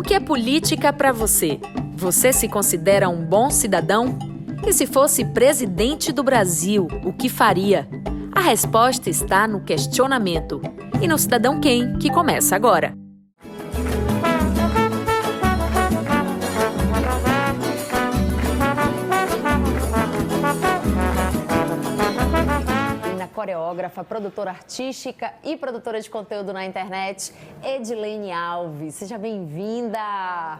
que é política para você? Você se considera um bom cidadão? E se fosse presidente do Brasil, o que faria? A resposta está no questionamento. E no Cidadão Quem, que começa agora. Coreógrafa, produtora artística e produtora de conteúdo na internet, Edilene Alves. Seja bem-vinda.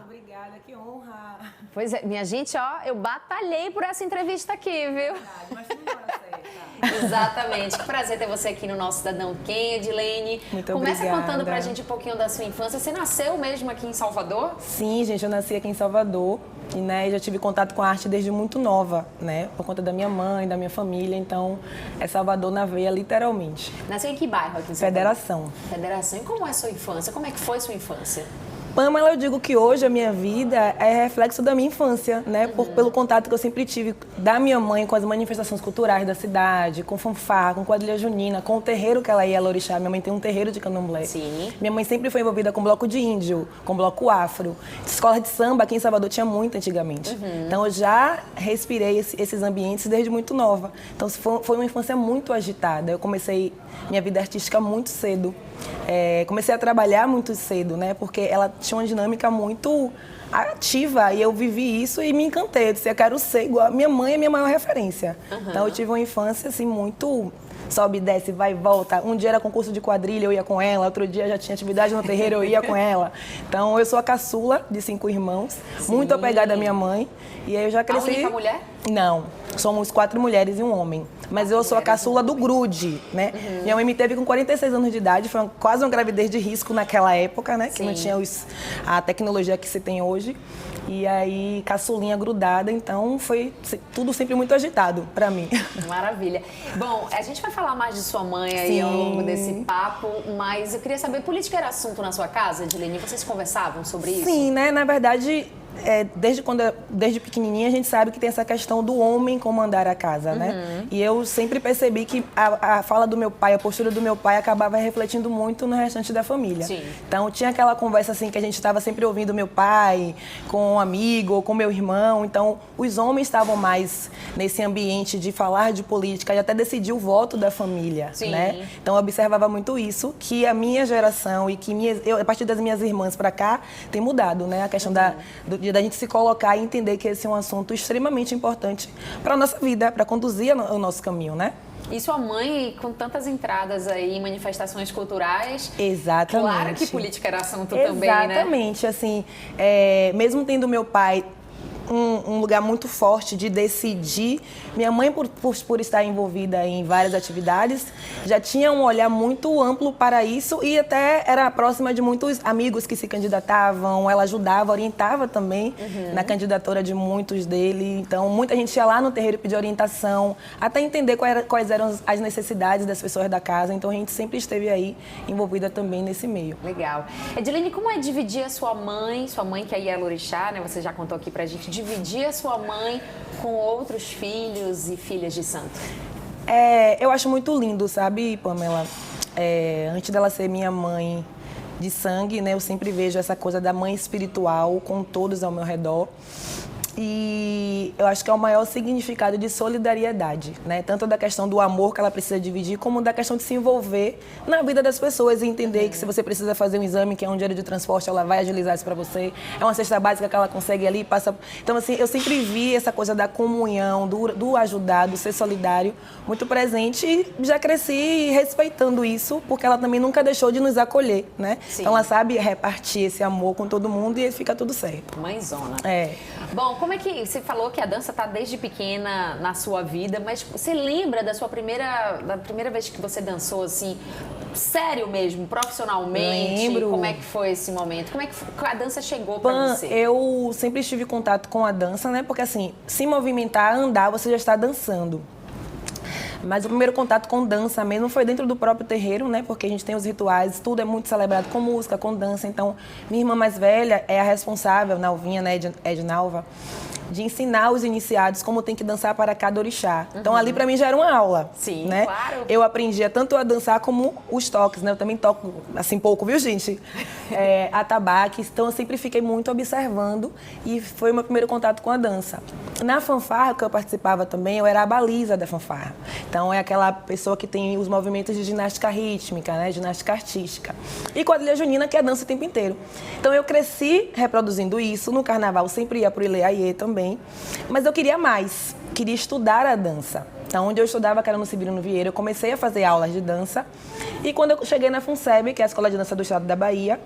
Obrigada, que honra. Pois é, minha gente, ó, eu batalhei por essa entrevista aqui, viu? Verdade, mas tudo na hora certa. Exatamente. Que prazer ter você aqui no nosso Cidadão Quem, Edilene. Muito Começa obrigada. contando pra gente um pouquinho da sua infância. Você nasceu mesmo aqui em Salvador? Sim, gente, eu nasci aqui em Salvador e, né, já tive contato com a arte desde muito nova, né, por conta da minha mãe, da minha família, então é Salvador na veia, literalmente. Nasceu em que bairro aqui em Salvador? Federação. Federação. E como é a sua infância? Como é que foi sua infância? Pamela, eu digo que hoje a minha vida é reflexo da minha infância, né? Pelo contato que eu sempre tive da minha mãe com as manifestações culturais da cidade, com fanfarra, com quadrilha junina, com o terreiro que ela ia Alorixá. Minha mãe tem um terreiro de candomblé. Sim. Minha mãe sempre foi envolvida com bloco de índio, com bloco afro. Escola de samba aqui em Salvador tinha muito antigamente. Então eu já respirei esses ambientes desde muito nova. Então foi uma infância muito agitada. Eu comecei minha vida artística muito cedo. Comecei a trabalhar muito cedo, né? Porque ela tinha uma dinâmica muito ativa e eu vivi isso e me encantei. Eu disse, eu quero ser igual. A minha mãe é minha maior referência. Então eu tive uma infância assim muito sobe, desce, vai e volta. Um dia era concurso de quadrilha, eu ia com ela. Outro dia já tinha atividade no terreiro, eu ia com ela. Então eu sou a caçula de 5 irmãos, muito apegada à minha mãe. E aí eu já cresci. A única mulher? Não, somos 4 mulheres e um homem. Mas eu sou a caçula do grude, né? Minha mãe me teve com 46 anos de idade, foi quase uma gravidez de risco naquela época, né? Que não tinha a tecnologia que se tem hoje. E aí, caçulinha grudada, então foi tudo sempre muito agitado pra mim. Maravilha. Bom, a gente vai falar mais de sua mãe aí ao longo desse papo, mas eu queria saber, política era assunto na sua casa, Edilene? Vocês conversavam sobre isso? Sim, né? Na verdade, desde pequenininha a gente sabe que tem essa questão do homem comandar a casa, né? E eu sempre percebi que a fala do meu pai, a postura do meu pai acabava refletindo muito no restante da família. Sim. Então tinha aquela conversa assim que a gente estava sempre ouvindo meu pai com um amigo ou com meu irmão. Então os homens estavam mais nesse ambiente de falar de política e até decidir o voto da família, né? Então eu observava muito isso, que a minha geração e que a partir das minhas irmãs para cá tem mudado, né? A questão da gente se colocar e entender que esse é um assunto extremamente importante para a nossa vida, para conduzir o nosso caminho, né? E sua mãe, com tantas entradas aí em manifestações culturais... Exatamente. Claro que política era assunto também, né? Exatamente. Assim, mesmo tendo meu pai um lugar muito forte de decidir, minha mãe, por estar envolvida em várias atividades, já tinha um olhar muito amplo para isso e até era próxima de muitos amigos que se candidatavam, ela ajudava, orientava também na candidatura de muitos dele. Então, muita gente ia lá no terreiro pedir orientação, até entender quais eram as necessidades das pessoas da casa. Então, a gente sempre esteve aí envolvida também nesse meio. Legal. Edilene, como é dividir a sua mãe que aí é Alorixá, né? Você já contou aqui pra gente, dividir a sua mãe com outros filhos e filhas de santo? Eu acho muito lindo, sabe, Pamela? Antes dela ser minha mãe de sangue, né? Eu sempre vejo essa coisa da mãe espiritual com todos ao meu redor. E eu acho que é o maior significado de solidariedade, né? Tanto da questão do amor que ela precisa dividir, como da questão de se envolver na vida das pessoas e entender que se você precisa fazer um exame, que é um dinheiro de transporte, ela vai agilizar isso para você. É uma cesta básica que ela consegue ali, passa... Então, assim, eu sempre vi essa coisa da comunhão, do ajudar, do ser solidário, muito presente e já cresci respeitando isso, porque ela também nunca deixou de nos acolher, né? Sim. Então, ela sabe repartir esse amor com todo mundo e fica tudo certo. Mãezona. Bom, como é que você falou que a dança está desde pequena na sua vida, mas você lembra da primeira vez que você dançou assim, sério mesmo, profissionalmente? Lembro. Como é que foi esse momento? Como é que a dança chegou para você? Eu sempre estive em contato com a dança, né? Porque assim, se movimentar, andar, você já está dançando. Mas o primeiro contato com dança mesmo foi dentro do próprio terreiro, né? Porque a gente tem os rituais, tudo é muito celebrado com música, com dança. Então, minha irmã mais velha é a responsável, Nalvinha, né? Ednalva. de ensinar os iniciados como tem que dançar para cada orixá. Então, ali para mim já era uma aula. Sim, né? claro. Eu aprendia tanto a dançar como os toques, né? Eu também toco, assim, pouco, viu, gente? Atabaques. Então, eu sempre fiquei muito observando e foi o meu primeiro contato com a dança. Na fanfarra, que eu participava também, eu era a baliza da fanfarra. Então, é aquela pessoa que tem os movimentos de ginástica rítmica, né? Ginástica artística. E quadrilha junina, que é a dança o tempo inteiro. Então, eu cresci reproduzindo isso. No carnaval, sempre ia pro Ilê Aie também. Mas eu queria mais. Queria estudar a dança. Então, onde eu estudava, que era no Severino Vieira, eu comecei a fazer aulas de dança. E quando eu cheguei na FUNSEB, que é a Escola de Dança do Estado da Bahia,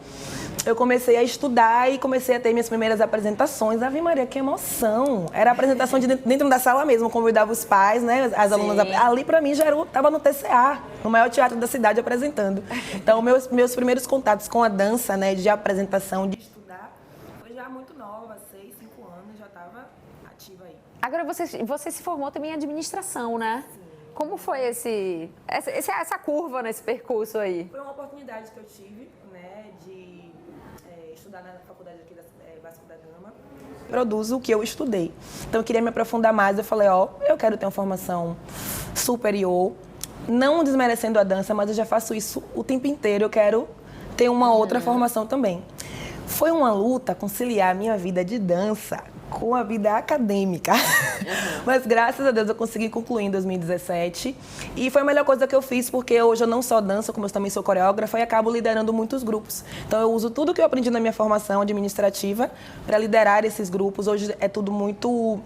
eu comecei a estudar e comecei a ter minhas primeiras apresentações. Ave Maria, que emoção! Era a apresentação dentro da sala mesmo, convidava os pais, né, as alunas. Ali, para mim, já estava no TCA, no maior teatro da cidade, apresentando. Então, meus primeiros contatos com a dança, né, de apresentação, de estudar, foi já muito nova, 6, 5 anos, já estava ativa aí. Agora, você se formou também em administração, né? Sim. Como foi essa curva nesse percurso aí? Foi uma oportunidade que eu tive, né, de estudar na faculdade aqui da Vasco da Gama. Produzo o que eu estudei. Então, eu queria me aprofundar mais. Eu falei, eu quero ter uma formação superior, não desmerecendo a dança, mas eu já faço isso o tempo inteiro. Eu quero ter uma outra formação também. Foi uma luta conciliar a minha vida de dança com a vida acadêmica. Mas, graças a Deus, eu consegui concluir em 2017. E foi a melhor coisa que eu fiz, porque hoje eu não só danço, como eu também sou coreógrafa e acabo liderando muitos grupos. Então, eu uso tudo que eu aprendi na minha formação administrativa para liderar esses grupos. Hoje é tudo muito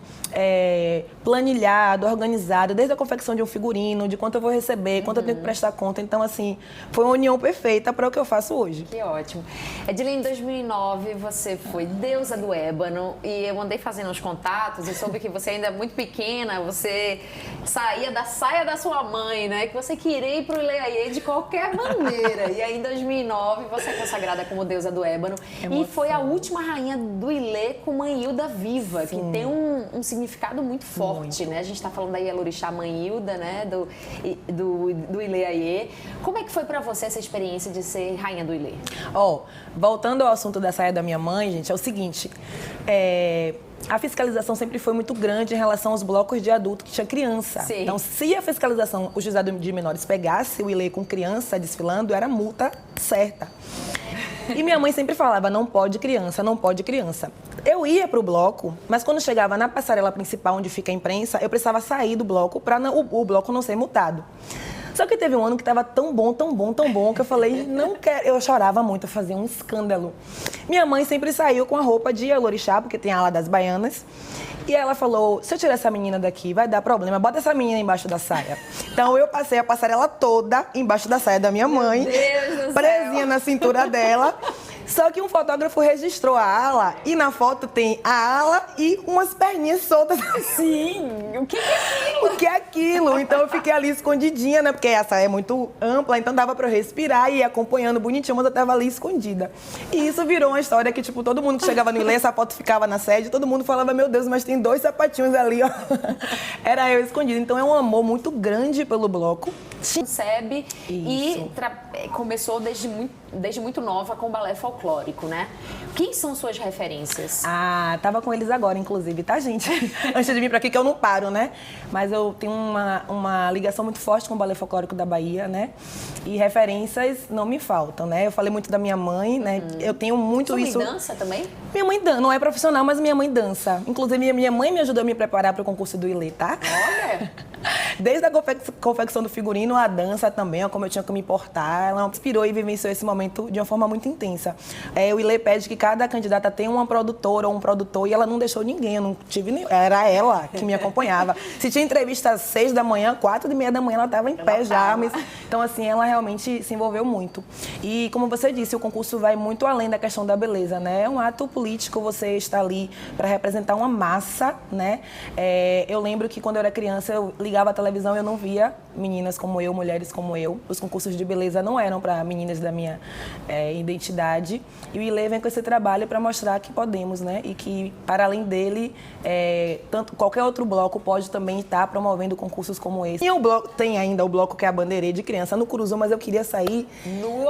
planilhado, organizado, desde a confecção de um figurino, de quanto eu vou receber, quanto eu tenho que prestar conta. Então, assim, foi uma união perfeita para o que eu faço hoje. Que ótimo. Edilene, em 2009, você foi deusa do ébano e eu andei fazendo os contatos e soube que você ainda é muito pequena, você saía da saia da sua mãe, né? Que você queria ir pro Ilê Aie de qualquer maneira. E aí, em 2009, você é consagrada como deusa do ébano. E foi a última rainha do Ilê com Mãe Hilda viva, que tem um significado muito forte, né? A gente tá falando da Ielorixá Mãe Hilda, né? Do Ilê Aie. Como é que foi pra você essa experiência de ser rainha do Ilê? Voltando ao assunto da saia da minha mãe, gente, é o seguinte, a fiscalização sempre foi muito grande em relação aos blocos de adulto que tinha criança. Sim. Então, se a fiscalização, o juizado de menores pegasse o Ilê com criança desfilando, era multa certa. E minha mãe sempre falava, não pode criança, não pode criança. Eu ia para o bloco, mas quando chegava na passarela principal, onde fica a imprensa, eu precisava sair do bloco para o bloco não ser multado. Só que teve um ano que estava tão bom, que eu falei, não quero. Eu chorava muito, eu fazia um escândalo. Minha mãe sempre saiu com a roupa de Ielorixá, porque tem a ala das baianas. E ela falou, se eu tirar essa menina daqui, vai dar problema, bota essa menina embaixo da saia. Então, eu passei a passarela toda embaixo da saia da minha mãe, presinha na cintura dela. Só que um fotógrafo registrou a ala e na foto tem a ala e umas perninhas soltas assim. O que é aquilo? O que é aquilo? Então eu fiquei ali escondidinha, né? Porque a saia é muito ampla, então dava pra eu respirar e ir acompanhando bonitinho, mas eu tava ali escondida. E isso virou uma história que, tipo, todo mundo que chegava no Ilê, essa foto ficava na sede, todo mundo falava, meu Deus, mas tem 2 sapatinhos ali, ó. Era eu escondida. Então é um amor muito grande pelo bloco. FUNSEB e começou desde muito nova com balé folclórico, né? Quem são suas referências? Tava com eles agora, inclusive, tá, gente? Antes de vir pra aqui, que eu não paro, né? Mas eu tenho uma ligação muito forte com o balé folclórico da Bahia, né? E referências não me faltam, né? Eu falei muito da minha mãe, né? Eu tenho muito Sua isso... mãe dança também? Minha mãe dança, não é profissional, mas minha mãe dança. Inclusive, minha mãe me ajudou a me preparar para o concurso do Ilê, tá? Olha! Desde a confecção do figurino, a dança também, ó, como eu tinha que me portar. Ela inspirou e vivenciou esse momento de uma forma muito intensa. O Ilê pede que cada candidata tenha uma produtora ou um produtor e ela não deixou ninguém, eu não tive nem... Era ela que me acompanhava. Se tinha entrevista às 6 da manhã, 4h30 da manhã, ela estava em pé já. Mas... Então, assim, ela realmente se envolveu muito. E, como você disse, o concurso vai muito além da questão da beleza, né? É um ato político, você está ali para representar uma massa, né? Eu lembro que quando eu era criança, eu ligava a televisão e eu não via meninas como eu, mulheres como eu. Os concursos de beleza não eram para meninas da minha identidade. E o ILE vem com esse trabalho para mostrar que podemos, né? E que, para além dele, tanto qualquer outro bloco pode também estar promovendo concursos como esse. E o bloco, tem ainda o bloco que é a Bandeirê de criança no Curuzu, mas eu queria sair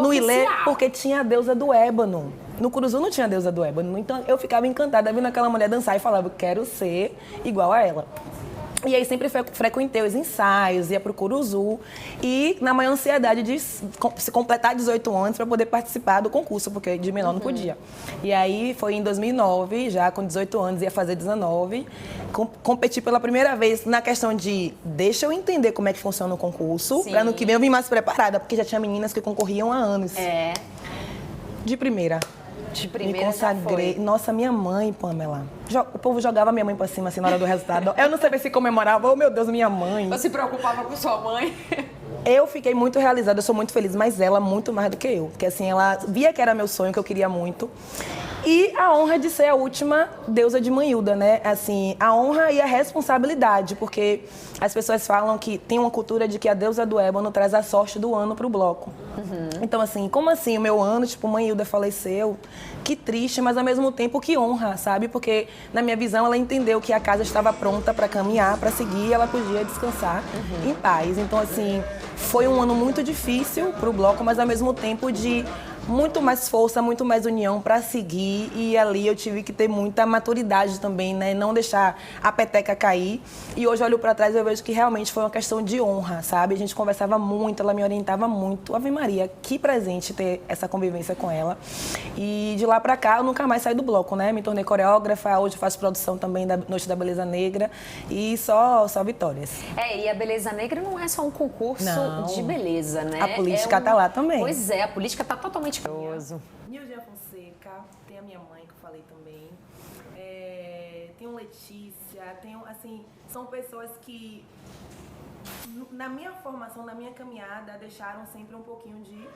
no ILE porque tinha a deusa do ébano. No Curuzu não tinha a deusa do ébano, então eu ficava encantada vendo aquela mulher dançar e falava, quero ser igual a ela. E aí sempre frequentei os ensaios, ia pro Curuzu e na maior ansiedade de se completar 18 anos para poder participar do concurso, porque de menor não podia. E aí foi em 2009, já com 18 anos, ia fazer 19, competi pela primeira vez na questão de deixa eu entender como é que funciona o concurso, para no que vem eu vir mais preparada, porque já tinha meninas que concorriam há anos. De primeira. De primeira me consagrei. Já foi. Nossa, minha mãe, Pamela. O povo jogava minha mãe pra cima, assim, na hora do resultado. Eu não sabia se comemorava. Oh, meu Deus, minha mãe. Você se preocupava com sua mãe? Eu fiquei muito realizada, eu sou muito feliz, mas ela muito mais do que eu. Porque, assim, ela via que era meu sonho, que eu queria muito. E a honra de ser a última deusa de Manhilda, né? Assim, a honra e a responsabilidade, porque as pessoas falam que tem uma cultura de que a deusa do ébano traz a sorte do ano pro bloco. Então, assim, como assim o meu ano, tipo, Manhilda faleceu? Que triste, mas ao mesmo tempo que honra, sabe? Porque, na minha visão, ela entendeu que a casa estava pronta para caminhar, para seguir, e ela podia descansar em paz. Então, assim, foi um ano muito difícil pro bloco, mas ao mesmo tempo de muito mais força, muito mais união para seguir, e ali eu tive que ter muita maturidade também, né? Não deixar a peteca cair. E hoje eu olho para trás e eu vejo que realmente foi uma questão de honra, sabe? A gente conversava muito, ela me orientava muito. Ave Maria, que presente ter essa convivência com ela. E de lá para cá eu nunca mais saí do bloco, né? Me tornei coreógrafa, hoje faço produção também da Noite da Beleza Negra e só vitórias. E a Beleza Negra não é só um concurso de beleza, né? A política tá lá também. Pois é, a política tá totalmente Nilja Fonseca, tem a minha mãe que eu falei também, tem o Letícia, assim, são pessoas que na minha formação, na minha caminhada, deixaram sempre um pouquinho de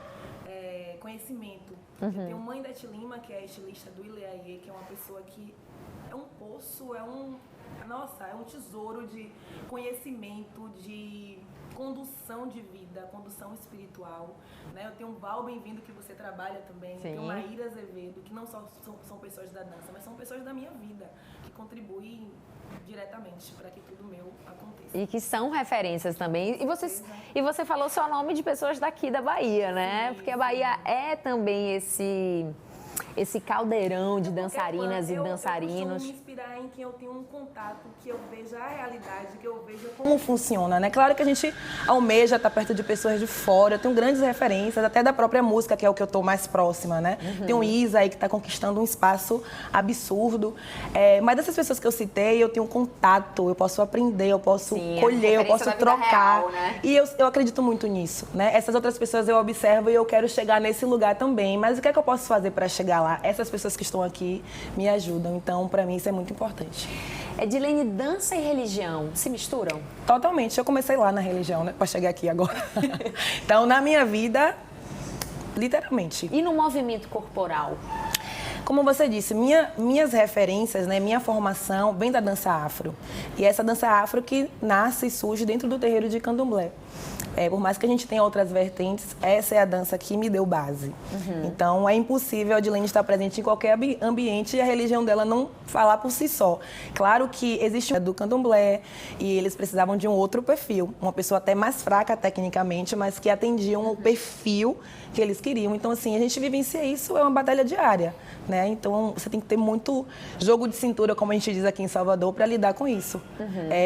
conhecimento. Eu tenho mãe da Lima, que é a estilista do Ileaie, que é uma pessoa que é um poço, é um tesouro de conhecimento, de condução de vida, condução espiritual, né? Eu tenho um Val Bem-vindo, que você trabalha também, eu tenho Maíra Azevedo, que não só são pessoas da dança, mas são pessoas da minha vida, que contribuem diretamente para que tudo meu aconteça. E que são referências também. E você falou só o nome de pessoas daqui da Bahia, né? Sim, porque a Bahia é também esse caldeirão de dançarinas e dançarinos. Eu costumo me inspirar em quem eu tenho um contato, que eu veja a realidade, que eu veja como funciona, né? Claro que a gente almeja estar perto de pessoas de fora, eu tenho grandes referências, até da própria música, que é o que eu estou mais próxima, né? Tem o Isa aí, que está conquistando um espaço absurdo. Mas dessas pessoas que eu citei, eu tenho um contato, eu posso aprender, eu posso colher, eu posso trocar. Real, né? E eu acredito muito nisso, né? Essas outras pessoas eu observo e eu quero chegar nesse lugar também. Mas o que é que eu posso fazer para chegar lá? Essas pessoas que estão aqui me ajudam. Então, para mim, isso é muito importante. Edilene, dança e religião se misturam? Totalmente. Eu comecei lá na religião, né? Para chegar aqui agora. Então, na minha vida, literalmente. E no movimento corporal? Como você disse, minhas referências, né, minha formação vem da dança afro. E essa dança afro que nasce e surge dentro do terreiro de Candomblé. Por mais que a gente tenha outras vertentes, essa é a dança que me deu base. Então, é impossível a Edilene estar presente em qualquer ambiente e a religião dela não falar por si só. Claro que existe do Candomblé e eles precisavam de um outro perfil. Uma pessoa até mais fraca tecnicamente, mas que atendiam o perfil que eles queriam. Então, assim, a gente vivencia isso, é uma batalha diária, né? Então, você tem que ter muito jogo de cintura, como a gente diz aqui em Salvador, para lidar com isso.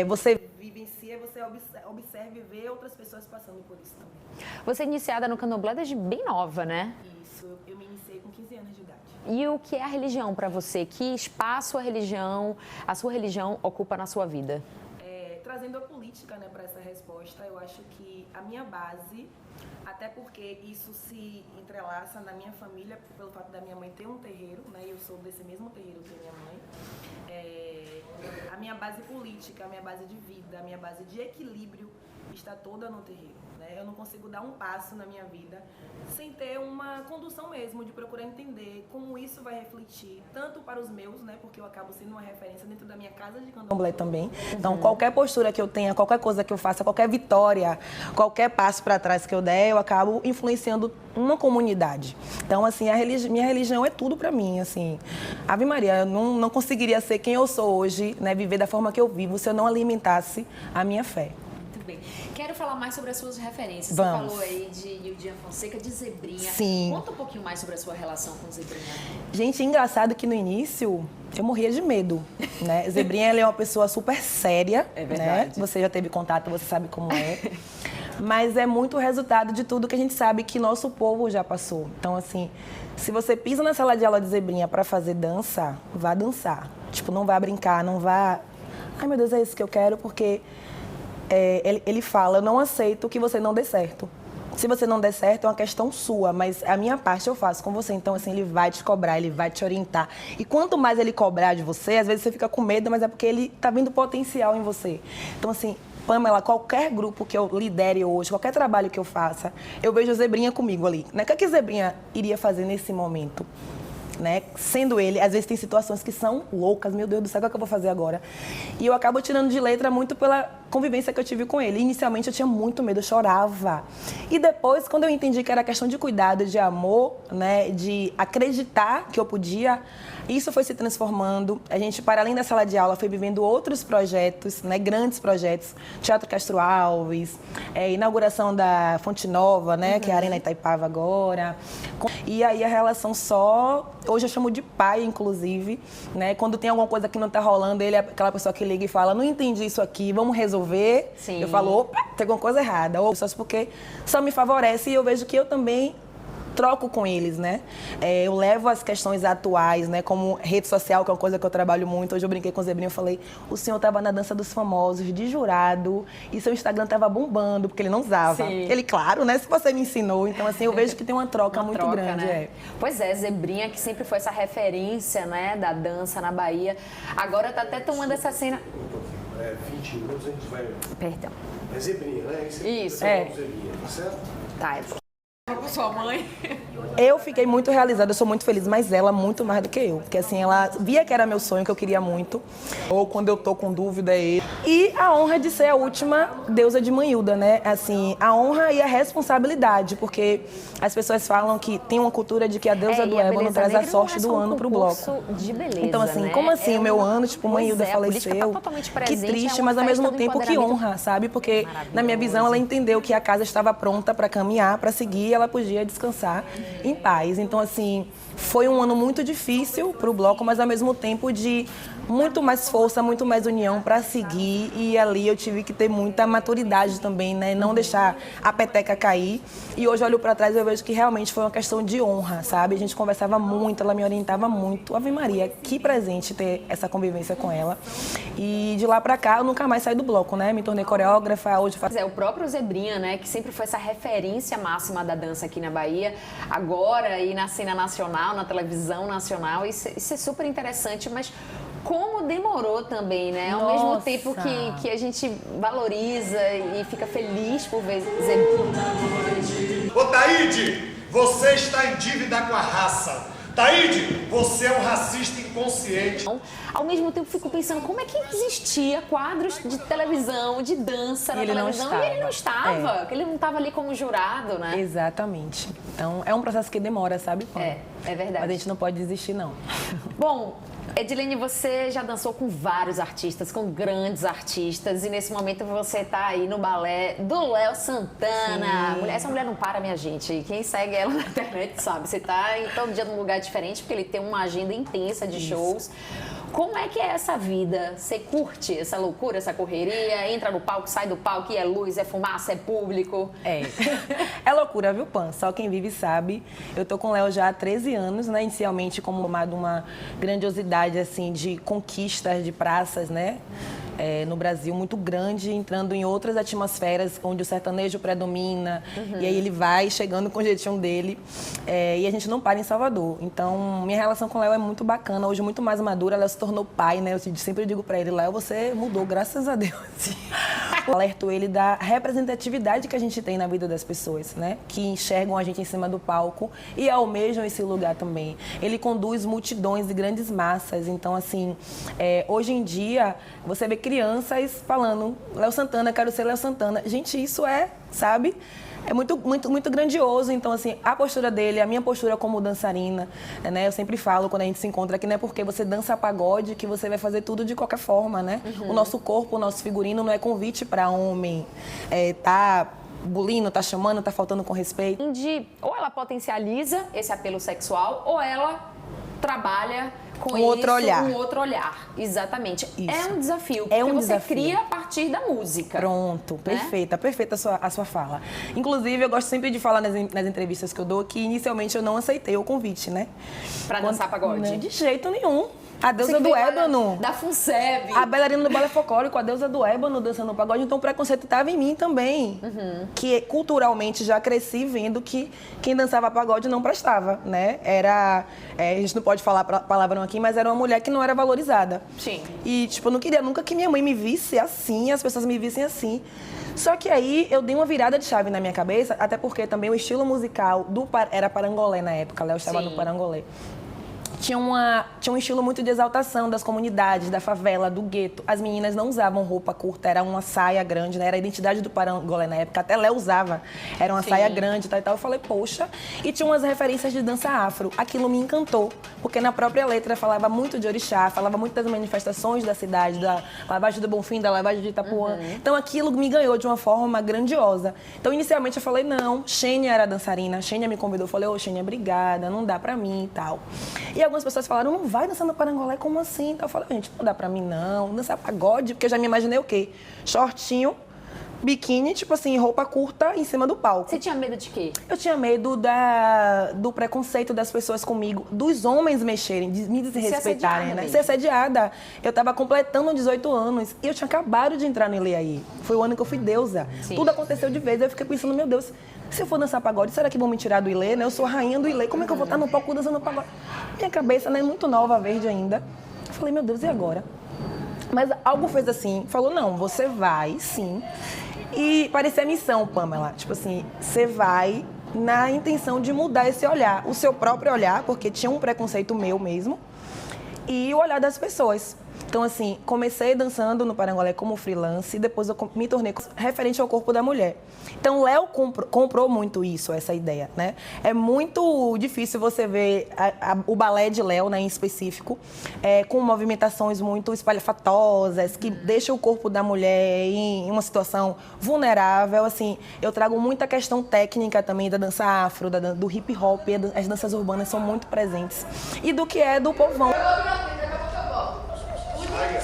Você vivencia, você observa e vê outras pessoas passando por isso também. Você é iniciada no Candomblé desde bem nova, né? Isso, eu me iniciei com 15 anos de idade. E o que é a religião para você? Que espaço a sua religião ocupa na sua vida? Trazendo a política, né, para essa resposta, eu acho que a minha base, até porque isso se entrelaça na minha família, pelo fato da minha mãe ter um terreiro, né, e eu sou desse mesmo terreiro que a minha mãe, a minha base política, a minha base de vida, a minha base de equilíbrio está toda no terreiro, né? Eu não consigo dar um passo na minha vida sem ter uma condução mesmo, de procurar entender como isso vai refletir tanto para os meus, né? Porque eu acabo sendo uma referência dentro da minha casa de candomblé também. Então, qualquer postura que eu tenha, qualquer coisa que eu faça, qualquer vitória, qualquer passo para trás que eu der, eu acabo influenciando uma comunidade. Então, assim, minha religião é tudo para mim, assim. Ave Maria, eu não conseguiria ser quem eu sou hoje, né? Viver da forma que eu vivo, se eu não alimentasse a minha fé. Muito bem. Quero falar mais sobre as suas referências. Vamos. Você falou aí de Yildian Fonseca, de Zebrinha. Sim. Conta um pouquinho mais sobre a sua relação com Zebrinha. Gente, engraçado que no início eu morria de medo, né? Zebrinha, ela é uma pessoa super séria, É verdade. né? Você já teve contato, você sabe como é. Mas é muito resultado de tudo que a gente sabe que nosso povo já passou. Então, assim, se você pisa na sala de aula de Zebrinha para fazer dança, vá dançar. Tipo, não vá brincar, não vá... Ai, meu Deus, é isso que eu quero, porque ele fala, eu não aceito que você não dê certo. Se você não der certo, é uma questão sua, mas a minha parte eu faço com você. Então, assim, ele vai te cobrar, ele vai te orientar. E quanto mais ele cobrar de você, às vezes você fica com medo, mas é porque ele tá vendo potencial em você. Então, assim, Pamela, qualquer grupo que eu lidere hoje, qualquer trabalho que eu faça, eu vejo a Zebrinha comigo ali. O que a Zebrinha iria fazer nesse momento? Né? Sendo ele, às vezes tem situações que são loucas, meu Deus do céu, o que eu vou fazer agora? E eu acabo tirando de letra muito pela convivência que eu tive com ele. Inicialmente eu tinha muito medo, eu chorava. E depois, quando eu entendi que era questão de cuidado, de amor, né, de acreditar que eu podia, isso foi se transformando. A gente, para além da sala de aula, foi vivendo outros projetos, né, grandes projetos. Teatro Castro Alves, inauguração da Fonte Nova, né, que é a Arena Itaipava agora. E aí a relação só... Hoje eu chamo de pai, inclusive, né? Quando tem alguma coisa que não tá rolando, ele é aquela pessoa que liga e fala, não entendi isso aqui, vamos resolver. Sim. Eu falo, opa, tem alguma coisa errada. Ou só porque só me favorece e eu vejo que eu também troco com eles, né? Eu levo as questões atuais, né? Como rede social, que é uma coisa que eu trabalho muito. Hoje eu brinquei com o Zebrinha, eu falei, o senhor estava na dança dos famosos, de jurado, e seu Instagram estava bombando, porque ele não usava. Sim. Ele, claro, né? Se você me ensinou. Então, assim, eu vejo que tem uma troca muito grande. Né? Pois é, Zebrinha, que sempre foi essa referência, né, da dança na Bahia. Agora tá até tomando essa cena... 20 minutos a gente vai... Perdão. É Zebrinha, né? Isso. Zebrinha, tá certo? Tá, Com sua mãe. Eu fiquei muito realizada, eu sou muito feliz, mas ela muito mais do que eu. Porque assim, ela via que era meu sonho, que eu queria muito. Ou quando eu tô com dúvida, é ele. E a honra de ser a última deusa de Manhilda, né? Assim, a honra e a responsabilidade, porque as pessoas falam que tem uma cultura de que a deusa do ébano traz a sorte do ano pro bloco. De beleza, então, assim, né? como assim, o meu ano, tipo, Manhilda faleceu? Tá totalmente Que presente, triste, é uma mas ao mesmo festa do tempo que empoderamento. honra, sabe? Porque, na minha visão, ela entendeu que a casa estava pronta para caminhar, para seguir, e ela podia descansar em paz. Então, assim, foi um ano muito difícil para o bloco, mas ao mesmo tempo de muito mais força, muito mais união para seguir. E ali eu tive que ter muita maturidade também, né? Não deixar a peteca cair. E hoje eu olho para trás e eu vejo que realmente foi uma questão de honra, sabe? A gente conversava muito, ela me orientava muito. Ave Maria, que presente ter essa convivência com ela. E de lá para cá eu nunca mais saí do bloco, né? Me tornei coreógrafa, hoje faço... O próprio Zebrinha, né, que sempre foi essa referência máxima da dança aqui na Bahia, agora e na cena nacional, na televisão nacional, isso é super interessante, mas como demorou também, né? Ao mesmo Nossa. tempo que a gente valoriza e fica feliz por ver Zebrinha. Ô Taíde, você está em dívida com a raça. Taíde, você é um racista inconsciente. Ao mesmo tempo, fico pensando como é que existia quadros de televisão, de dança na ele não televisão e ele não estava, porque ele não estava ali como jurado, né? Exatamente. Então, é um processo que demora, sabe, Pam? É verdade. Mas a gente não pode desistir, não. Bom, Edilene, você já dançou com vários artistas, com grandes artistas, e nesse momento você está aí no balé do Léo Santana. Essa mulher não para, minha gente. Quem segue ela na internet sabe. Você está em todo dia num lugar diferente, porque ele tem uma agenda intensa de shows. Como é que é essa vida? Você curte essa loucura, essa correria? Entra no palco, sai do palco, e é luz, é fumaça, é público? É loucura, viu, Pan? Só quem vive sabe. Eu tô com o Léo já há 13 anos, né? Inicialmente como uma grandiosidade, assim, de conquistas de praças, né? No Brasil, muito grande, entrando em outras atmosferas onde o sertanejo predomina. E aí ele vai chegando com o jeitinho dele. E a gente não para em Salvador. Então, minha relação com o Léo é muito bacana. Hoje, muito mais madura. Léo se tornou pai, né? Eu sempre digo pra ele, Léo, você mudou, graças a Deus. Alerto ele da representatividade que a gente tem na vida das pessoas, né? Que enxergam a gente em cima do palco e almejam esse lugar também. Ele conduz multidões e grandes massas. Então, assim, hoje em dia, você vê crianças falando Léo Santana, quero ser Léo Santana. Gente, isso sabe? É muito grandioso. Então, assim, a postura dele, a minha postura como dançarina, né? Eu sempre falo, quando a gente se encontra aqui, não é porque você dança pagode que você vai fazer tudo de qualquer forma, né? O nosso corpo, o nosso figurino não é convite para homem tá bulindo, tá chamando, tá faltando com respeito. Ou ela potencializa esse apelo sexual, ou ela trabalha com outro olhar. Um outro olhar. Exatamente. Isso. É um desafio, É porque um você desafio. cria a partir da música. Pronto, perfeita a sua fala. Inclusive, eu gosto sempre de falar nas entrevistas que eu dou que inicialmente eu não aceitei o convite, né? Pra dançar pagode? Não, de jeito nenhum. A deusa Você que do veio lá ébano. Da FUNSEB. A bailarina do balé folclórico, a deusa do ébano dançando pagode. Então o preconceito estava em mim também. Que culturalmente já cresci vendo que quem dançava pagode não prestava, né? A gente não pode falar palavrão aqui, mas era uma mulher que não era valorizada. Sim. E, tipo, eu não queria nunca que minha mãe me visse assim, as pessoas me vissem assim. Só que aí eu dei uma virada de chave na minha cabeça, até porque também o estilo musical era parangolé na época, Léo estava no parangolé. Tinha um estilo muito de exaltação das comunidades, da favela, do gueto. As meninas não usavam roupa curta, era uma saia grande, né? Era a identidade do parangolé na época. Até Léo usava. Era uma saia grande e tal. Eu falei, poxa. E tinha umas referências de dança afro. Aquilo me encantou, porque na própria letra falava muito de orixá, falava muito das manifestações da cidade, da lavagem do Bonfim, da lavagem de Itapuã. Então aquilo me ganhou de uma forma grandiosa. Então inicialmente eu falei, não. Xênia era dançarina. Xênia me convidou. Eu falei, Xênia, obrigada, não dá pra mim e tal. E algumas pessoas falaram, não vai dançando parangolé, como assim? Então eu falei, gente, não dá pra mim não, dançar pagode, porque eu já me imaginei o quê? Shortinho, biquíni, tipo assim, roupa curta em cima do palco. Você tinha medo de quê? Eu tinha medo do preconceito das pessoas comigo, dos homens mexerem, de me desrespeitarem, né? Ser assediada. Eu tava completando 18 anos e eu tinha acabado de entrar no Ilê. Foi o ano que eu fui deusa. Sim. Tudo aconteceu de vez, eu fiquei pensando, meu Deus, se eu for dançar pagode, será que vão me tirar do Ilê, né? Eu sou a rainha do Ilê, como é que eu vou estar no palco dançando pagode? Minha cabeça, né, muito nova, verde ainda. Eu falei, meu Deus, e agora? Mas algo fez assim, falou, não, você vai, sim. E parecia a missão, Pamela. Tipo assim, você vai na intenção de mudar esse olhar. O seu próprio olhar, porque tinha um preconceito meu mesmo. E o olhar das pessoas. Então, assim, comecei dançando no parangolé como freelance e depois eu me tornei referente ao corpo da mulher. Então, Léo comprou muito isso, essa ideia, né? É muito difícil você ver o balé de Léo, né, em específico, com movimentações muito espalhafatosas, que deixam o corpo da mulher em uma situação vulnerável. Assim, eu trago muita questão técnica também da dança afro, do hip hop, as danças urbanas são muito presentes. E do que é do povão. Aí,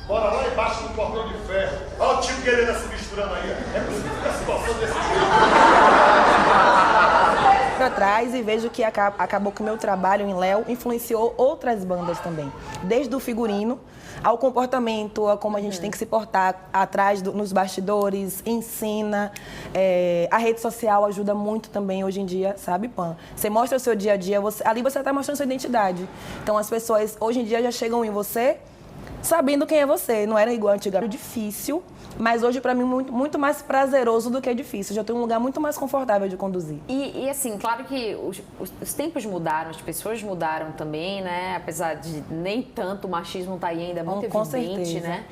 bora lá embaixo do cordão de ferro. Olha o time querendo se misturando aí. É por isso que fica a situação desse jeito. Para trás e vejo que acabou que o meu trabalho em Léo influenciou outras bandas também. Desde o figurino ao comportamento, a como a gente tem que se portar atrás, nos bastidores, ensina. A rede social ajuda muito também hoje em dia, sabe, Pan? Você mostra o seu dia a dia, ali você está mostrando sua identidade. Então as pessoas hoje em dia já chegam em você sabendo quem é você. Não era igual antigamente. Era difícil, mas hoje para mim muito mais prazeroso do que difícil. Já tenho um lugar muito mais confortável de conduzir. E assim, claro que os tempos mudaram, as pessoas mudaram também, né? Apesar de nem tanto o machismo tá aí ainda muito com evidente, certeza. né?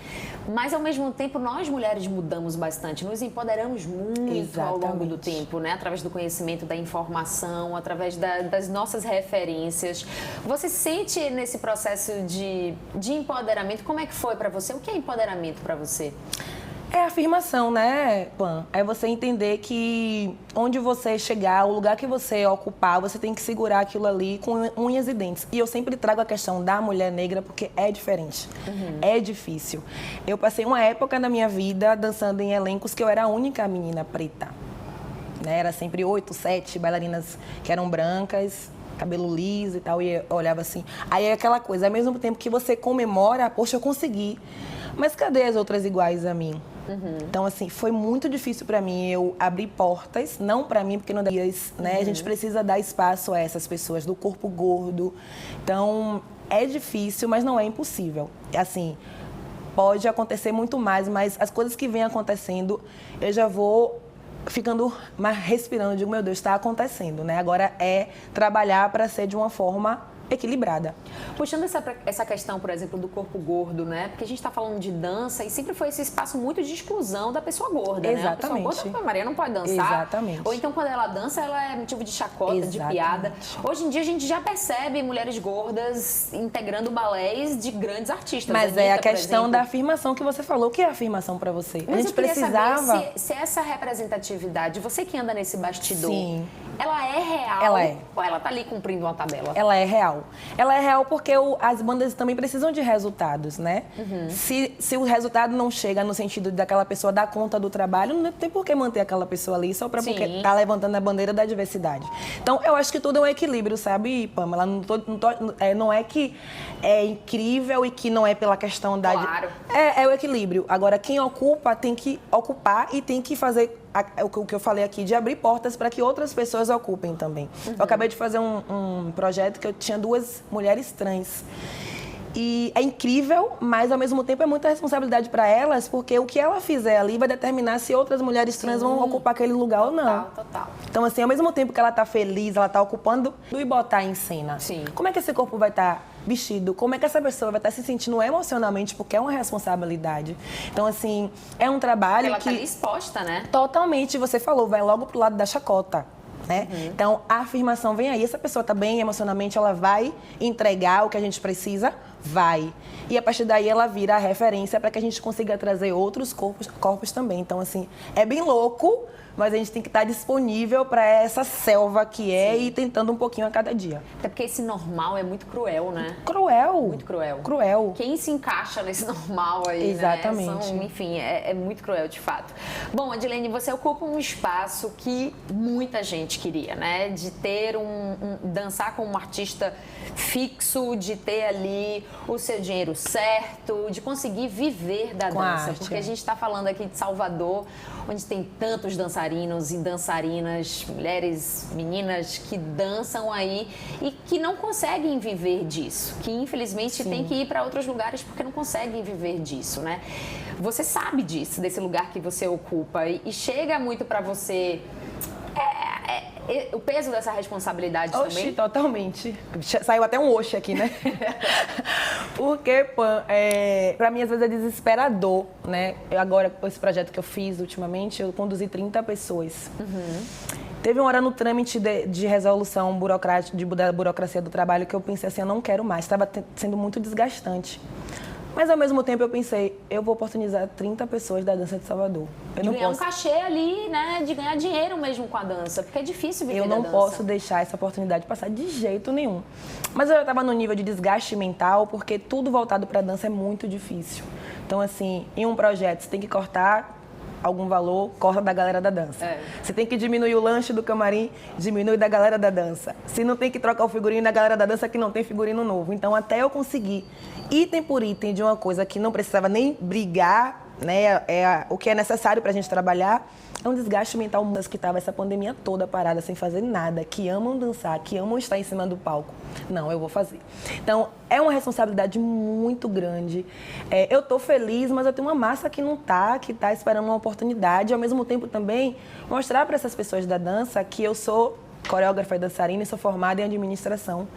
Mas ao mesmo tempo nós mulheres mudamos bastante, nos empoderamos muito ao longo do tempo, né? Através do conhecimento, da informação, através das nossas referências. Você sente nesse processo de empoderamento, como é que foi para você? O que é empoderamento para você? É afirmação, né, Pan? É você entender que onde você chegar, o lugar que você ocupar, você tem que segurar aquilo ali com unhas e dentes. E eu sempre trago a questão da mulher negra porque é diferente. É difícil. Eu passei uma época na minha vida dançando em elencos que eu era a única menina preta. Né? Era sempre 8, 7 bailarinas que eram brancas, cabelo liso e tal, e eu olhava assim. Aí é aquela coisa, ao mesmo tempo que você comemora, poxa, eu consegui. Mas cadê as outras iguais a mim? Então, assim, foi muito difícil para mim eu abrir portas, não para mim, porque não dá, né? A gente precisa dar espaço a essas pessoas do corpo gordo. Então, é difícil, mas não é impossível. Assim, pode acontecer muito mais, mas as coisas que vêm acontecendo, eu já vou ficando mais respirando, digo, meu Deus, está acontecendo, né? Agora é trabalhar para ser de uma forma equilibrada. Puxando essa questão, por exemplo, do corpo gordo, né? Porque a gente está falando de dança e sempre foi esse espaço muito de exclusão da pessoa gorda, né? A pessoa gorda, a Maria não pode dançar. Exatamente. Ou então, quando ela dança, ela é motivo de chacota, Exatamente. de piada. Hoje em dia, a gente já percebe mulheres gordas integrando balés de grandes artistas. Mas Anitta, é a por questão exemplo. da afirmação que você falou. O que é afirmação para você? Mas a gente eu queria precisava... saber se essa representatividade, você que anda nesse bastidor, Sim. ela é real? Ela é. Ou ela tá ali cumprindo uma tabela? Ela é real. Ela é real porque as bandas também precisam de resultados, né? Se o resultado não chega no sentido daquela pessoa dar conta do trabalho, não tem por que manter aquela pessoa ali só porque tá levantando a bandeira da diversidade. Então, eu acho que tudo é um equilíbrio, sabe, Pamela? Não é que é incrível e que não é pela questão da... Claro. É o equilíbrio. Agora, quem ocupa tem que ocupar e tem que fazer o que eu falei aqui, de abrir portas para que outras pessoas ocupem também. Eu acabei de fazer um projeto que eu tinha 2 mulheres trans. E é incrível, mas ao mesmo tempo é muita responsabilidade para elas, porque o que ela fizer ali vai determinar se outras mulheres trans vão ocupar aquele lugar ou não. Total. Então, assim, ao mesmo tempo que ela tá feliz, ela tá ocupando e botar em cena. Sim. Como é que esse corpo vai estar vestido? Como é que essa pessoa vai estar se sentindo emocionalmente? Porque é uma responsabilidade. Então, assim, é um trabalho Ela que... tá ali exposta, né? Totalmente, você falou, vai logo pro lado da chacota. Né? Então, a afirmação vem aí. Essa pessoa está bem emocionalmente, ela vai entregar o que a gente precisa? Vai. E a partir daí ela vira a referência para que a gente consiga trazer outros corpos também. Então, assim, é bem louco, mas a gente tem que estar disponível para essa selva que é e tentando um pouquinho a cada dia. Até porque esse normal é muito cruel, né? Cruel. Muito cruel. Cruel. Quem se encaixa nesse normal aí, Exatamente. né? Enfim, é muito cruel, de fato. Bom, Adilene, você ocupa um espaço que muita gente queria, né? De ter dançar com um artista fixo, de ter ali o seu dinheiro certo, de conseguir viver da Com a dança. arte, Porque a gente está falando aqui de Salvador, onde tem tantos dançarinos e dançarinas, mulheres, meninas que dançam aí e que não conseguem viver disso, que infelizmente tem que ir para outros lugares porque não conseguem viver disso, né? Você sabe disso, desse lugar que você ocupa e chega muito para você o peso dessa responsabilidade também? Totalmente. Saiu até um oxe aqui, né? Porque, pra mim, às vezes é desesperador, né? Agora, com esse projeto que eu fiz ultimamente, eu conduzi 30 pessoas. Teve uma hora no trâmite de resolução burocrática, da burocracia do trabalho, que eu pensei assim, eu não quero mais. Estava sendo muito desgastante. Mas, ao mesmo tempo, eu pensei, eu vou oportunizar 30 pessoas da dança de Salvador. Eu de não ganhar posso... um cachê ali, né? De ganhar dinheiro mesmo com a dança, porque é difícil viver da dança. Eu não posso deixar essa oportunidade passar de jeito nenhum. Mas eu já estava no nível de desgaste mental, porque tudo voltado para a dança é muito difícil. Então, assim, em um projeto, você tem que cortar algum valor, corta da galera da dança. Você tem que diminuir o lanche do camarim, diminui da galera da dança. Se não tem que trocar o figurino da galera da dança, que não tem figurino novo. Então, até eu conseguir item por item de uma coisa que não precisava nem brigar, né? O que é necessário para a gente trabalhar, é um desgaste mental que estava essa pandemia toda parada, sem fazer nada, que amam dançar, que amam estar em cima do palco. Não, eu vou fazer. Então, é uma responsabilidade muito grande. Eu tô feliz, mas eu tenho uma massa que não tá, que tá esperando uma oportunidade. Ao mesmo tempo, também, mostrar para essas pessoas da dança que eu sou coreógrafa e dançarina e sou formada em administração.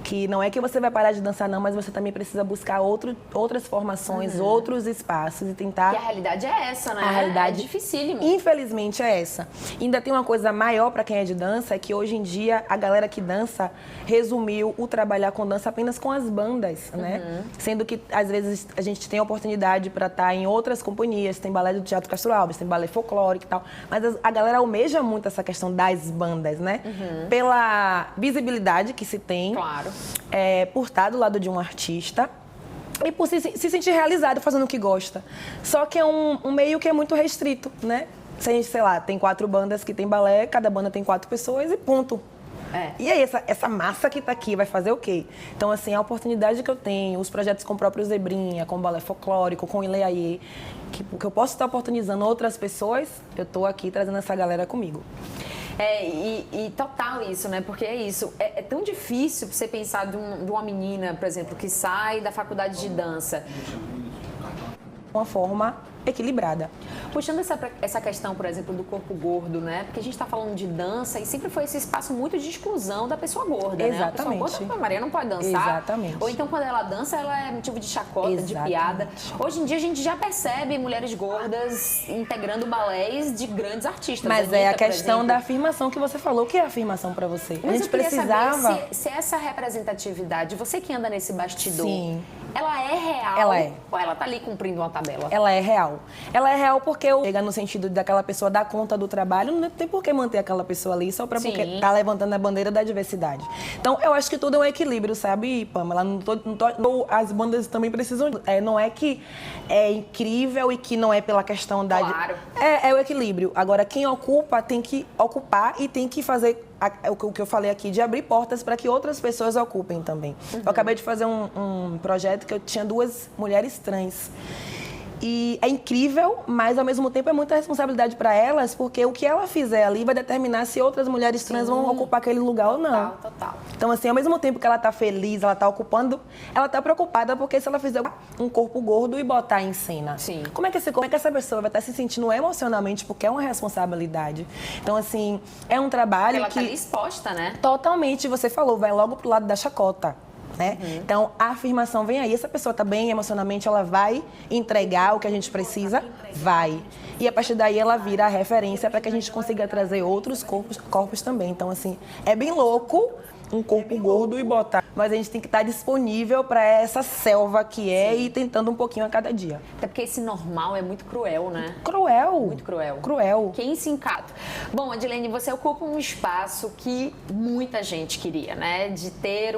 Que não é que você vai parar de dançar, não, mas você também precisa buscar outras formações, outros espaços e tentar... E a realidade é essa, né? A realidade, é dificílimo. Infelizmente, é essa. Ainda tem uma coisa maior para quem é de dança, é que hoje em dia a galera que dança resumiu o trabalhar com dança apenas com as bandas, né? Sendo que, às vezes, a gente tem a oportunidade para estar em outras companhias, tem balé do Teatro Castro Alves, tem balé folclórico e tal, mas a galera almeja muito essa questão das bandas, né? Pela visibilidade que se tem. Claro. Por estar do lado de um artista e por se sentir realizado fazendo o que gosta. Só que é um meio que é muito restrito, né? Se a gente, sei lá, tem 4 bandas que tem balé, cada banda tem 4 pessoas e ponto. E aí, essa massa que tá aqui vai fazer o quê? Então, assim, a oportunidade que eu tenho, os projetos com o próprio Zebrinha, com o balé folclórico, com o Ileaie, que eu posso estar oportunizando outras pessoas, eu tô aqui trazendo essa galera comigo. E total isso, né? Porque é isso. É tão difícil você pensar de uma menina, por exemplo, que sai da faculdade de dança uma forma equilibrada. Puxando essa questão, por exemplo, do corpo gordo, né? Porque a gente está falando de dança e sempre foi esse espaço muito de exclusão da pessoa gorda, né? A pessoa Exatamente. gorda, a Maria não pode dançar. Exatamente. Ou então, quando ela dança, ela é motivo de chacota, de piada. Hoje em dia, a gente já percebe mulheres gordas integrando balés de grandes artistas. Mas Anitta, é a por questão exemplo. da afirmação que você falou. O que é afirmação para você? Mas a gente eu queria precisava... saber se essa representatividade, você que anda nesse bastidor, Sim. ela é real? Ela é. Ou ela tá ali cumprindo uma tabela? Ela é real. Ela é real porque chega no sentido daquela pessoa dar conta do trabalho, não tem por que manter aquela pessoa ali só para porque tá levantando a bandeira da diversidade. Então, eu acho que tudo é um equilíbrio, sabe, Pamela? As bandas também precisam... não é que é incrível e que não é pela questão da... Claro. É o equilíbrio. Agora, quem ocupa tem que ocupar e tem que fazer o que eu falei aqui, de abrir portas para que outras pessoas ocupem também. Eu acabei de fazer um projeto que eu tinha 2 mulheres trans. E é incrível, mas ao mesmo tempo é muita responsabilidade para elas, porque o que ela fizer ali vai determinar se outras mulheres trans vão ocupar aquele lugar ou não. Total. Então, assim, ao mesmo tempo que ela tá feliz, ela tá ocupando, ela tá preocupada, porque se ela fizer um corpo gordo e botar em cena, Sim. como é que essa pessoa vai estar se sentindo emocionalmente, porque é uma responsabilidade. Então, assim, é um trabalho Ela que... tá ali exposta, né? Totalmente, você falou, vai logo pro lado da chacota. Né? Então, a afirmação vem aí. Essa pessoa está bem emocionalmente, ela vai entregar o que a gente precisa? Vai. E a partir daí ela vira a referência para que a gente consiga trazer outros corpos também. Então, assim, é bem louco um corpo gordo e botar. Mas a gente tem que estar disponível para essa selva que é e tentando um pouquinho a cada dia. Até porque esse normal é muito cruel, né? Cruel. Muito cruel. Cruel. Quem se encata? Bom, Adilene, você ocupa um espaço que muita gente queria, né? De ter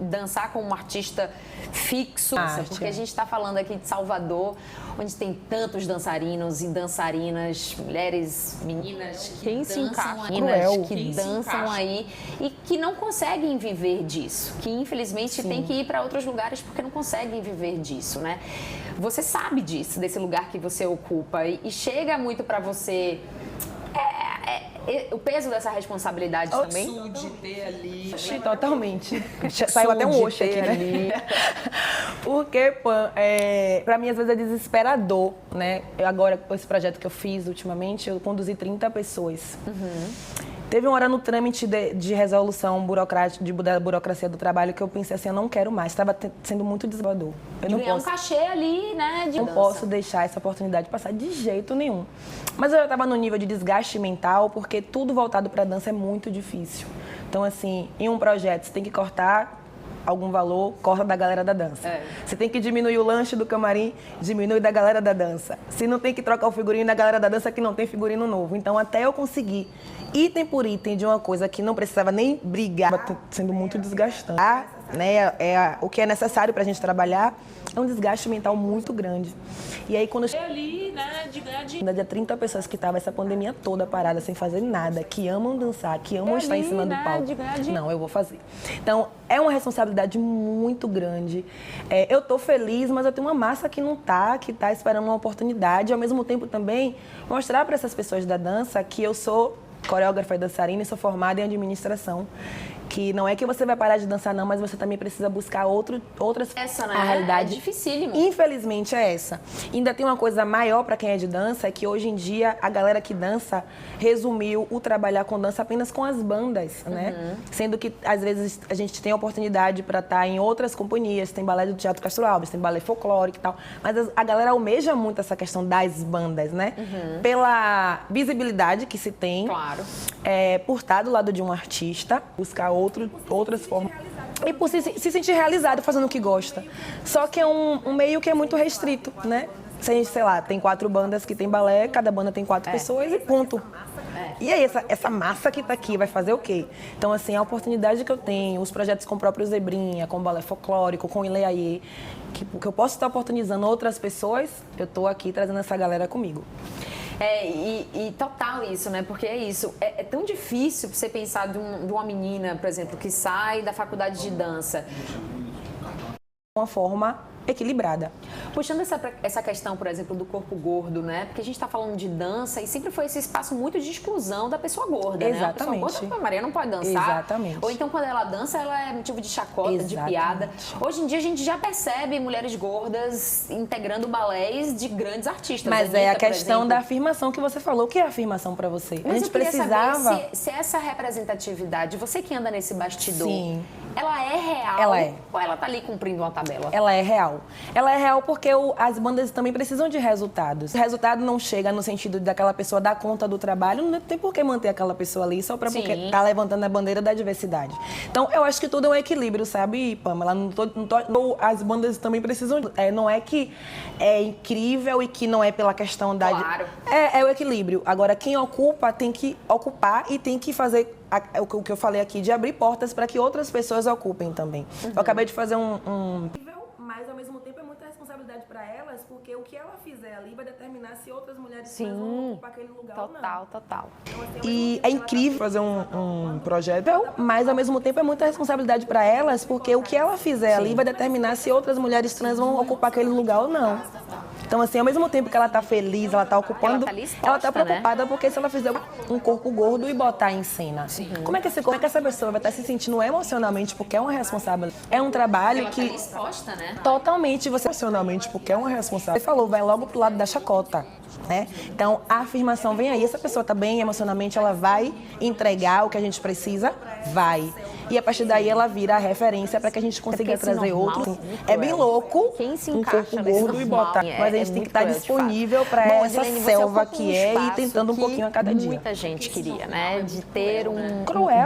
dançar com um artista fixo. Porque a gente está falando aqui de Salvador, onde tem tantos dançarinos e dançarinas, mulheres, meninas que dançam aí e que não conseguem viver disso, que infelizmente tem que ir para outros lugares porque não conseguem viver disso, né? Você sabe disso, desse lugar que você ocupa e chega muito para você o peso dessa responsabilidade também? De ter ali. Totalmente. Saiu até um oxo aqui, né? Porque, Pam, pra mim às vezes é desesperador, né? Agora, com esse projeto que eu fiz ultimamente, eu conduzi 30 pessoas. Teve uma hora no trâmite de resolução burocrática, da burocracia do trabalho, que eu pensei assim, eu não quero mais. Estava sendo muito desesperador. Eu não posso, um cachê ali, né? não posso deixar essa oportunidade passar de jeito nenhum. Mas eu estava no nível de desgaste mental, porque tudo voltado para dança é muito difícil. Então, assim, em um projeto, você tem que cortar algum valor, corta da galera da dança. Você tem que diminuir o lanche do camarim, diminui da galera da dança. Se não tem que trocar o figurino da galera da dança, que não tem figurino novo. Então, até eu conseguir, item por item, de uma coisa que não precisava nem brigar, estava sendo muito desgastante. O que é necessário para a gente trabalhar é um desgaste mental muito grande. E aí, quando eu cheguei ali, né, de ganhar dinheiro. de 30 pessoas que estavam essa pandemia toda parada, sem fazer nada, que amam dançar, que amam estar em cima do palco. Não, eu vou fazer. Então, é uma responsabilidade muito grande. Eu tô feliz, mas eu tenho uma massa que não tá, que tá esperando uma oportunidade. Ao mesmo tempo, também, mostrar para essas pessoas da dança que eu sou coreógrafa e dançarina e sou formada em administração. Que não é que você vai parar de dançar, não, mas você também precisa buscar outras... Essa, né? A realidade, é dificílimo. Infelizmente, é essa. Ainda tem uma coisa maior para quem é de dança, é que hoje em dia a galera que dança resumiu o trabalhar com dança apenas com as bandas, né? Sendo que, às vezes, a gente tem a oportunidade para estar em outras companhias, tem balé do Teatro Castro Alves, tem balé folclórico e tal, mas a galera almeja muito essa questão das bandas, né? Pela visibilidade que se tem, Claro. Por estar do lado de um artista, buscar outras formas. E por se sentir realizado fazendo o que gosta. Só que é um meio que é muito restrito, né? Se a gente, sei lá, tem 4 bandas que tem balé, cada banda tem 4 pessoas e ponto. E aí, essa massa que tá aqui vai fazer o quê? Então, assim, a oportunidade que eu tenho, os projetos com o próprio Zebrinha, com o balé folclórico, com o Ileaie, que eu posso estar oportunizando outras pessoas, eu tô aqui trazendo essa galera comigo. E total isso, né? Porque é isso. É tão difícil você pensar de uma menina, por exemplo, que sai da faculdade de dança. Uma forma equilibrada. Puxando essa questão, por exemplo, do corpo gordo, né? Porque a gente está falando de dança e sempre foi esse espaço muito de exclusão da pessoa gorda, né? Exatamente. A pessoa gorda, a Maria não pode dançar. Exatamente. Ou então, quando ela dança, ela é motivo de chacota, de piada. Hoje em dia, a gente já percebe mulheres gordas integrando balés de grandes artistas. Mas Anitta, é a por questão exemplo. da afirmação que você falou. O que é afirmação para você? Mas a gente eu queria precisava... saber se essa representatividade, você que anda nesse bastidor, Sim. ela é real? Ela é. Ou ela tá ali cumprindo uma tabela? Ela é real. Ela é real porque as bandas também precisam de resultados. Se o resultado não chega no sentido daquela pessoa dar conta do trabalho, não tem por que manter aquela pessoa ali só para porque tá levantando a bandeira da diversidade. Então, eu acho que tudo é um equilíbrio, sabe, Pamela? As bandas também precisam... não é que é incrível e que não é pela questão da... Claro. É o equilíbrio. Agora, quem ocupa tem que ocupar e tem que fazer o que eu falei aqui, de abrir portas para que outras pessoas ocupem também. Eu acabei de fazer mas, ao mesmo tempo, é muita responsabilidade para elas, porque o que ela fizer ali vai determinar se outras mulheres vão ocupar aquele lugar ou não. Total. Então, assim, e é incrível fazer um projeto, mas, ao mesmo tempo, é muita responsabilidade para elas, porque o que ela fizer ali vai determinar se outras mulheres trans vão ocupar aquele lugar ou não. Então, assim, ao mesmo tempo que ela tá feliz, ela tá ocupando, ela tá preocupada, porque se ela fizer um corpo gordo e botar em cena, como é que essa pessoa vai estar se sentindo emocionalmente, porque é uma responsável? É um trabalho que... Ela tá exposta, né? Totalmente, você emocionalmente, porque é uma responsável. Você falou, vai logo pro lado da chacota, né? Então, a afirmação vem aí, essa pessoa tá bem emocionalmente, ela vai entregar o que a gente precisa, vai. E a partir daí ela vira a referência para que a gente consiga trazer outros. É bem louco um corpo gordo e botar. Mas a gente tem que estar disponível para essa selva que é e tentando um pouquinho a cada dia. Muita gente queria, né? De ter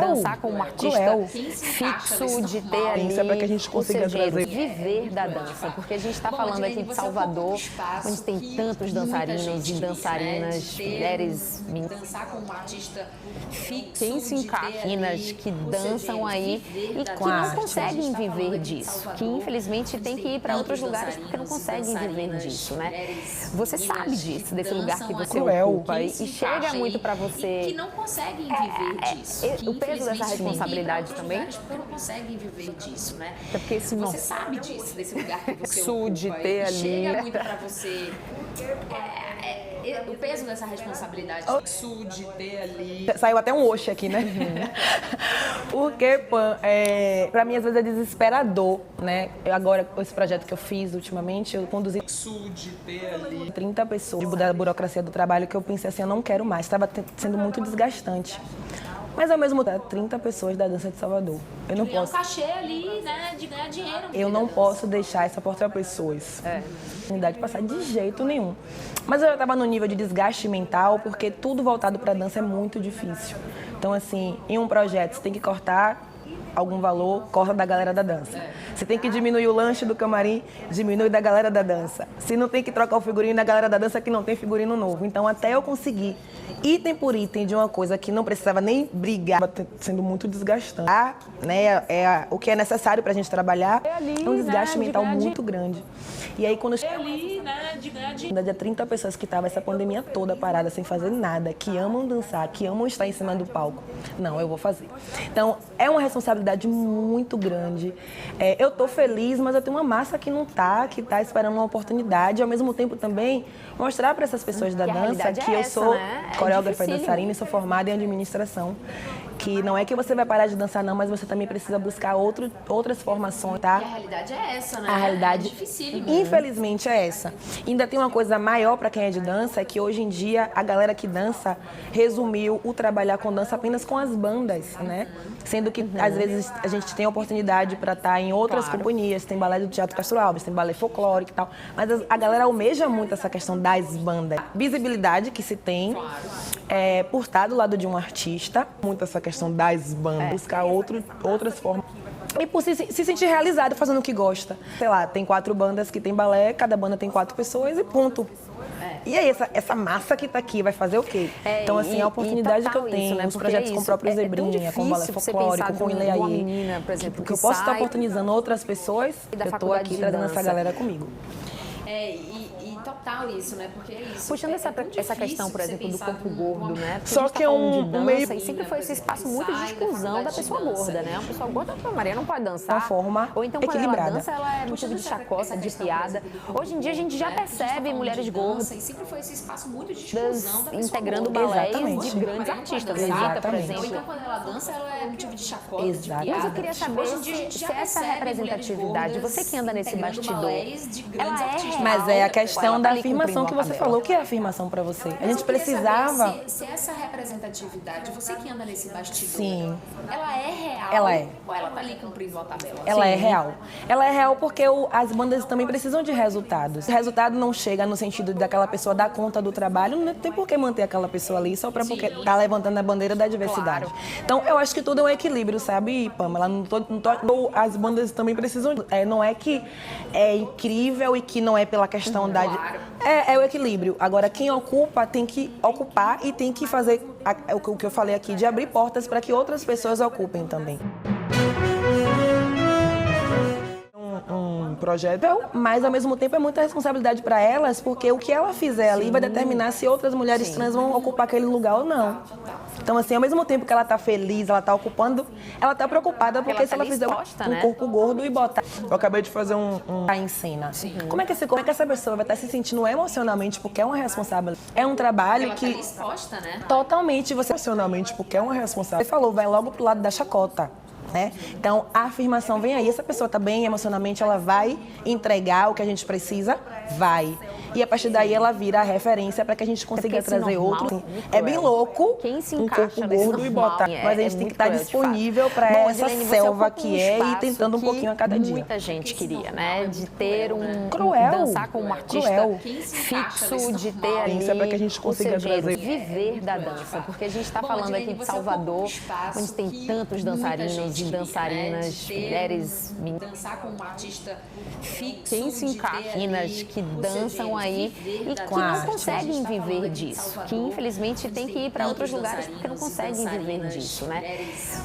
dançar com um artista fixo, de ter ali para que a gente consiga trazer. Viver da dança. Porque a gente está falando aqui de Salvador, onde tem tantos dançarinos e dançarinas, mulheres, dançar com um artista fixo, quem se encaixa, que dançam aí e que não conseguem viver disso, que infelizmente tem que ir para outros lugares porque não conseguem viver disso, né? Você sabe disso, desse lugar que você ocupa e chega muito para você. Que não conseguem viver disso. O peso dessa responsabilidade também. Porque não conseguem viver disso, né? É porque esse você sabe disso, desse lugar que você ocupa, de ter ali. Chega muito para você. O peso dessa responsabilidade de ter ali. Saiu até um oxe aqui, né? Porque, Pam, pra mim às vezes é desesperador, né? Agora, esse projeto que eu fiz ultimamente, eu conduzi De ter ali. 30 pessoas da burocracia do trabalho que eu pensei assim, eu não quero mais. Estava sendo muito desgastante. Mas ao mesmo tempo, 30 pessoas da dança de Salvador. Eu não posso. Um cachê ali, né, de ganhar dinheiro. Eu não posso deixar essa por 30 pessoas. Oportunidade de passar de jeito nenhum. Mas eu já estava no nível de desgaste mental, porque tudo voltado para dança é muito difícil. Então, assim, em um projeto você tem que cortar algum valor, corta da galera da dança. Se tem que diminuir o lanche do camarim, diminui da galera da dança. Se não tem que trocar o figurino da galera da dança, que não tem figurino novo. Então, até eu conseguir item por item de uma coisa que não precisava nem brigar, sendo muito desgastante. Né, o que é necessário para a gente trabalhar é um desgaste mental muito grande. E aí, quando de 30 pessoas que estavam essa pandemia toda parada, sem fazer nada, que amam dançar, que amam estar em cima do palco. Não, eu vou fazer. Então, é uma responsabilidade muito grande. Eu tô feliz, mas eu tenho uma massa que não tá, que tá esperando uma oportunidade. E, ao mesmo tempo, também mostrar para essas pessoas da dança que eu sou coreógrafa e dançarina e sou formada em administração. Que não é que você vai parar de dançar, não, mas você também precisa buscar outras formações, tá? E a realidade é essa, né? A realidade, infelizmente, é essa. Ainda tem uma coisa maior para quem é de dança, é que hoje em dia a galera que dança resumiu o trabalhar com dança apenas com as bandas, né? Sendo que, às vezes, a gente tem a oportunidade para estar em outras companhias, tem balé do Teatro Castro Alves, tem balé folclórico e tal, mas a galera almeja muito essa questão das bandas. Visibilidade que se tem por estar do lado de um artista, muito essa questão das bandas, buscar outras formas. E por se sentir realizado fazendo o que gosta. Sei lá, tem 4 bandas que tem balé, cada banda tem 4 pessoas e ponto. E aí, essa massa que tá aqui vai fazer o quê? Então, assim, a oportunidade que eu tenho, né? os projetos com o próprio Zebrinha, com o balé folclórico, com o Ileaí, que eu posso estar oportunizando outras pessoas, eu tô aqui trazendo essa galera comigo. E total isso, né? Porque é isso. Puxando essa questão, por exemplo, do corpo gordo, né? Porque Só a gente que é falando de um dança, meio- e sempre foi esse espaço muito de exclusão da pessoa gorda, né? Uma pessoa gorda, a Maria não pode dançar. Uma forma Ou então, quando ela equilibrada. dança, ela é motivo de chacota, de piada. Hoje em dia, a gente já percebe mulheres gordas E sempre foi esse espaço muito de exclusão da pessoa integrando gorda. balés Exatamente. de grandes artistas. Exatamente. Anitta, por Exatamente. Ou exemplo. então, quando ela dança, ela é motivo de chacota, de Exatamente. piada. Mas eu queria saber Hoje em dia, a gente se já essa percebe mulheres representatividade, gordas você que anda nesse integrando bastidor, balés de grandes ela é artistas. real? Mas é a Ela questão tá da ali afirmação que cumprindo você a tabela. falou. O que é afirmação para você? A gente Eu queria precisava... saber se essa representatividade, você que anda nesse bastidor, Sim. ela é real? Ela é. Ou ela tá ali cumprindo a tabela? Ela é real. Ela é real porque as bandas também precisam de resultados. Se o resultado não chega no sentido daquela pessoa dar conta do trabalho, não tem por que manter aquela pessoa ali só para porque tá levantando a bandeira da diversidade. Então, eu acho que tudo é um equilíbrio, sabe, Pamela? As bandas também precisam... não é que é incrível e que não é pela questão da... É o equilíbrio. Agora, quem ocupa tem que ocupar e tem que fazer o que eu falei aqui, de abrir portas para que outras pessoas ocupem também. Um projeto, mas ao mesmo tempo é muita responsabilidade para elas, porque o que ela fizer ali vai determinar se outras mulheres trans vão ocupar aquele lugar ou não. Então, assim, ao mesmo tempo que ela tá feliz, ela tá ocupando, ela tá preocupada porque Ela se tá ela ali fizer exposta, um né? corpo gordo e botar... Eu acabei de fazer um em cena. Como é que essa pessoa vai estar se sentindo emocionalmente porque é uma responsável? É um trabalho Ela tá que... ali exposta, né? Totalmente, você emocionalmente, porque é uma responsável. Você falou, vai logo pro lado da chacota, né? Então, a afirmação vem aí, essa pessoa tá bem emocionalmente, ela vai entregar o que a gente precisa, vai. E a partir daí ela vira a referência para que a gente consiga esse trazer normal outro. é muito É bem cruel. louco Quem se um encaixa corpo nesse gordo e normal botar. é- Mas a é gente tem que muito estar cruel, de disponível para Bom, essa Edilene, você selva ocupa que é e espaço tentando um que pouquinho a cada dia. Muita gente queria, né? De ter Cruel. dançar com um artista Cruel. fixo, de ter ali Isso é pra que a gente o consiga seu jeito, trazer. viver da dança. Porque a gente está Bom, falando Edilene, aqui de você ocupa um Salvador, espaço onde tem que tantos muita dançarinos gente e queria, dançarinas, né? De ter mulheres, dançar com um artista fixo, quem se de ter encaixa ali que o seu dançam jeito, aí viver e da que dança. não A gente conseguem tá falando viver aqui de disso, que Salvador, infelizmente onde tem que ir para tantos outros lugares porque não dançarinos e conseguem viver dançarinas, disso, né? mulheres